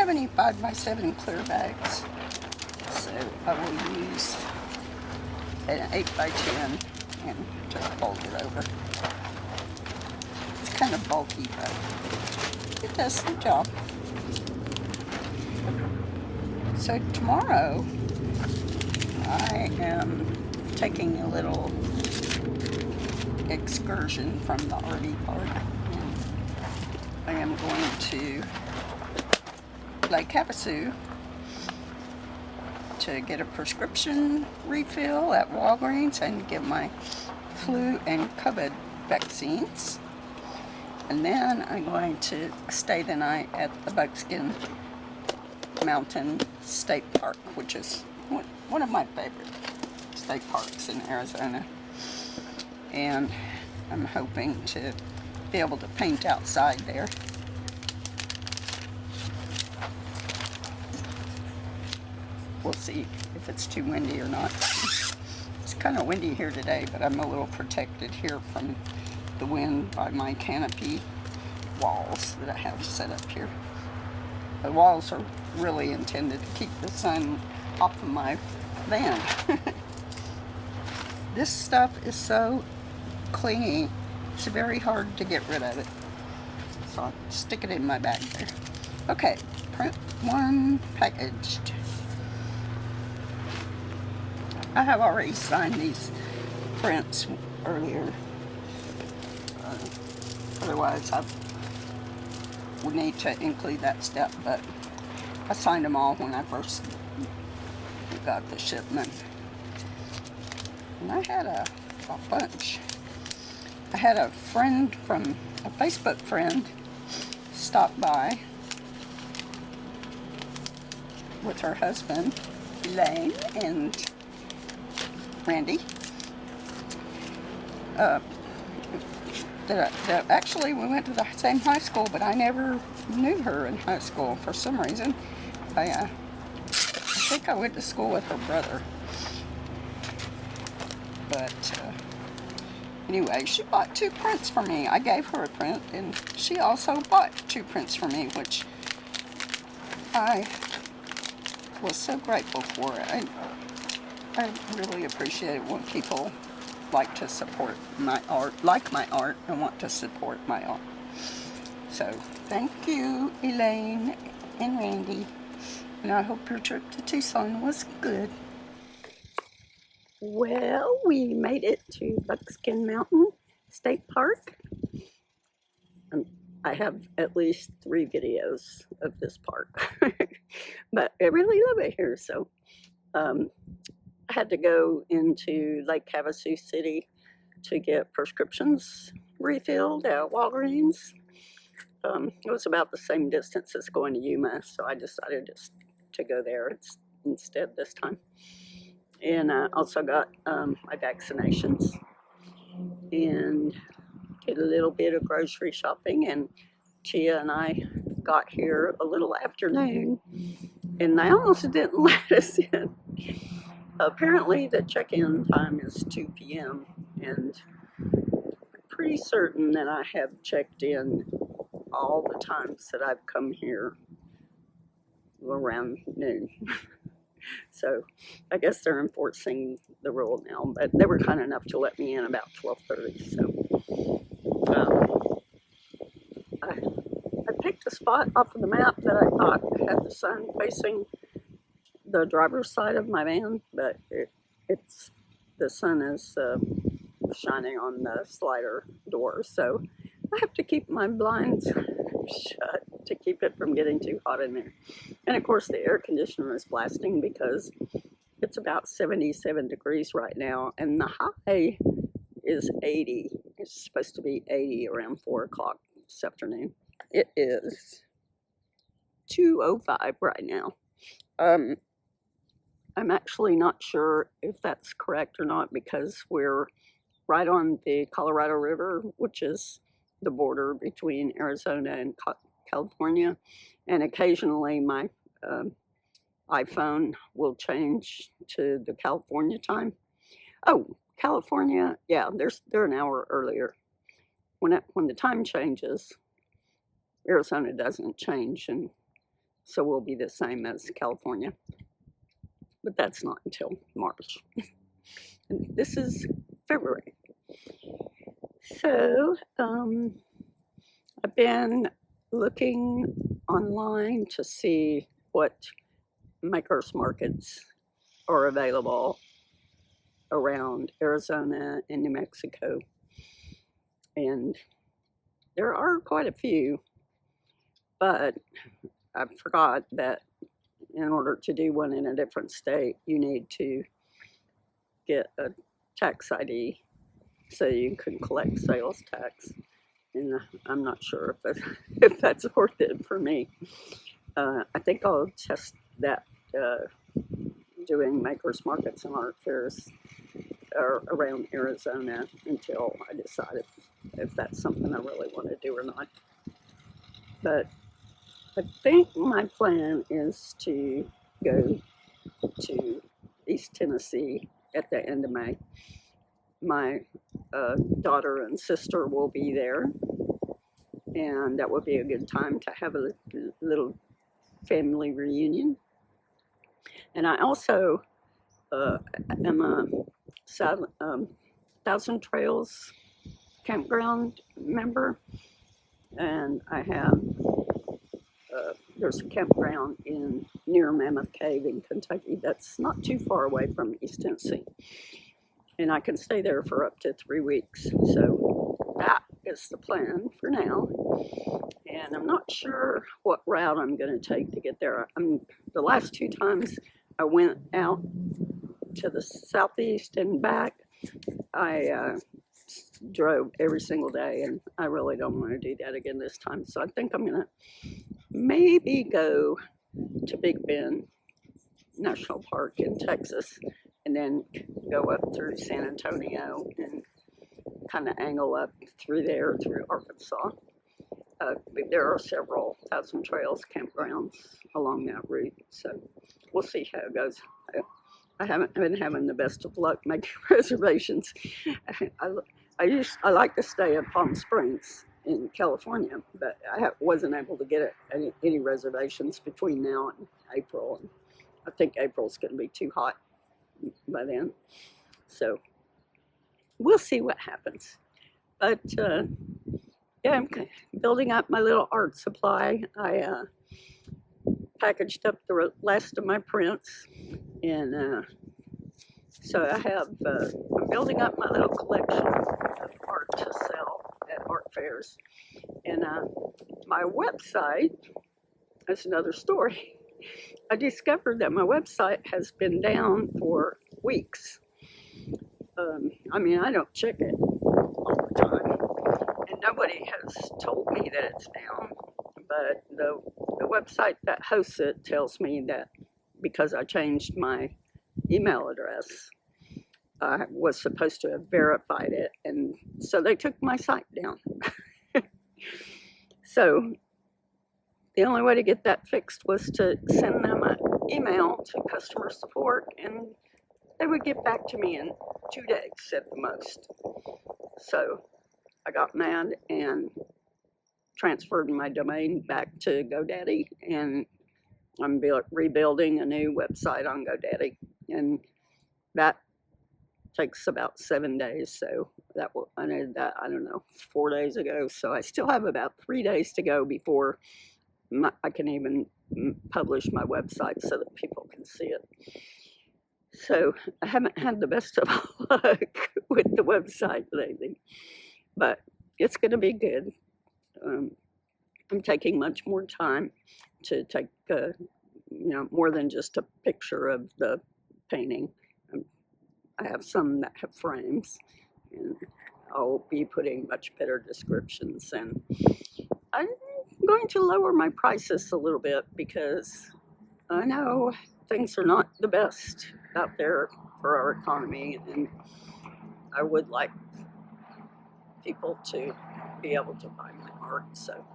have any 5x7 clear bags, so I will use an 8x10 and just fold it over. It's kind of bulky, but it does the job. So tomorrow I am taking a little excursion from the RV park, and I am going to Lake Havasu to get a prescription refill at Walgreens and get my flu and COVID vaccines. And then I'm going to stay the night at the Buckskin Mountain State Park, which is one of my favorite state parks in Arizona. And I'm hoping to be able to paint outside there. We'll see if it's too windy or not. It's kind of windy here today, but I'm a little protected here from the wind by my canopy walls that I have set up here. The walls are really intended to keep the sun off of my van. This stuff is so clingy, it's very hard to get rid of it. So I'll stick it in my bag there. Okay, print one packaged. I have already signed these prints earlier. Otherwise, I would need to include that step, but I signed them all when I first got the shipment. And I had a bunch. I had a friend from, a Facebook friend, stop by with her husband, Elaine, and Randy. Actually, we went to the same high school, but I never knew her in high school for some reason. I think I went to school with her brother. But anyway, she bought 2 prints for me. I gave her a print, and she also bought 2 prints for me, which I was so grateful for. I really appreciate it when people like to support my art, like my art, and want to support my art. So thank you, Elaine and Randy, and I hope your trip to Tucson was good. Well, we made it to Buckskin Mountain State Park. I have at least 3 videos of this park, but I really love it here. So I had to go into Lake Havasu City to get prescriptions refilled at Walgreens. It was about the same distance as going to Yuma, so I decided just to go there instead this time. And I also got my vaccinations and did a little bit of grocery shopping, and Chia and I got here a little after noon, and they almost didn't let us in. Apparently the check-in time is 2 p.m. and I'm pretty certain that I have checked in all the times that I've come here around noon. So I guess they're enforcing the rule now, but they were kind enough to let me in about 12:30. So I picked a spot off of the map that I thought had the sun facing the driver's side of my van, but it's the sun is shining on the slider door, so I have to keep my blinds shut to keep it from getting too hot in there. And of course the air conditioner is blasting because it's about 77 degrees right now, and the high is 80. It's supposed to be 80 around 4 o'clock this afternoon. It is 2:05 right now. I'm actually not sure if that's correct or not, because we're right on the Colorado River, which is the border between Arizona and California, and occasionally my iPhone will change to the California time. Oh, California, yeah, they're an hour earlier. When the time changes, Arizona doesn't change, and so we'll be the same as California. But that's not until March. And this is February. So I've been looking online to see what makers markets are available around Arizona and New Mexico. And there are quite a few, but I forgot that in order to do one in a different state, you need to get a tax ID so you can collect sales tax. And I'm not sure if that's worth it for me. I think I'll test that doing makers markets and art fairs around Arizona until I decide if that's something I really want to do or not. But I think my plan is to go to East Tennessee at the end of May. My daughter and sister will be there, and that would be a good time to have a little family reunion. And I also am a Thousand Trails campground member, and I have there's a campground near Mammoth Cave in Kentucky that's not too far away from East Tennessee, and I can stay there for up to 3 weeks. So that is the plan for now, and I'm not sure what route I'm going to take to get there. The last 2 times I went out to the southeast and back, I drove every single day, and I really don't want to do that again this time. So I think I'm going to maybe go to Big Bend National Park in Texas, and then go up through San Antonio and kind of angle up through there through Arkansas. There are several Thousand Trails campgrounds along that route, so we'll see how it goes. I haven't been having the best of luck making reservations. I like to stay at Palm Springs in California, but I wasn't able to get any reservations between now and April. And I think April's going to be too hot by then. So we'll see what happens. But yeah, I'm building up my little art supply. I packaged up the last of my prints, and so I'm building up my little collection of art to sell at art fairs. And my website, that's another story. I discovered that my website has been down for weeks. I mean, I don't check it all the time, and nobody has told me that it's down, but the website that hosts it tells me that because I changed my email address, I was supposed to have verified it, and so they took my site down. So the only way to get that fixed was to send them an email to customer support, and they would get back to me in 2 days at the most. So I got mad and transferred my domain back to GoDaddy, and I'm rebuilding a new website on GoDaddy, and that takes about 7 days. So I did that, I don't know, 4 days ago. So I still have about 3 days to go before I can even publish my website so that people can see it. So I haven't had the best of luck with the website lately, but it's going to be good. I'm taking much more time to take, more than just a picture of the painting. I have some that have frames, and I'll be putting much better descriptions, and I'm going to lower my prices a little bit because I know things are not the best out there for our economy, and I would like people to be able to buy my art. So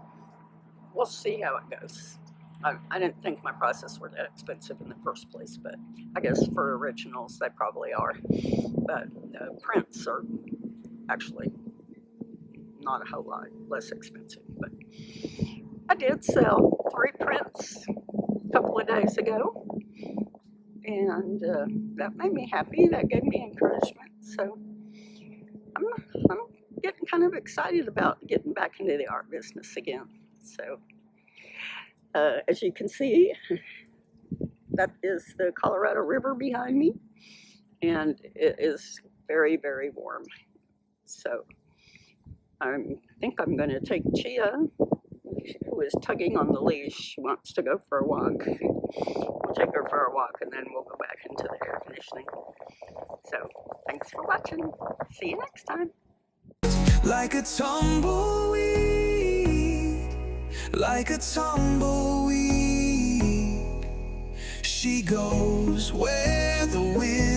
we'll see how it goes. I didn't think my prices were that expensive in the first place, but I guess for originals they probably are. But prints are actually not a whole lot less expensive. But I did sell 3 prints a couple of days ago, and that made me happy. That gave me encouragement. So I'm getting kind of excited about getting back into the art business again. So as you can see, that is the Colorado River behind me, and it is very, very warm. So I think I'm going to take Chia, who is tugging on the leash. She wants to go for a walk. We'll take her for a walk, and then we'll go back into the air conditioning. So thanks for watching. See you next time. Like a tumbleweed, like a tumbleweed, she goes where the wind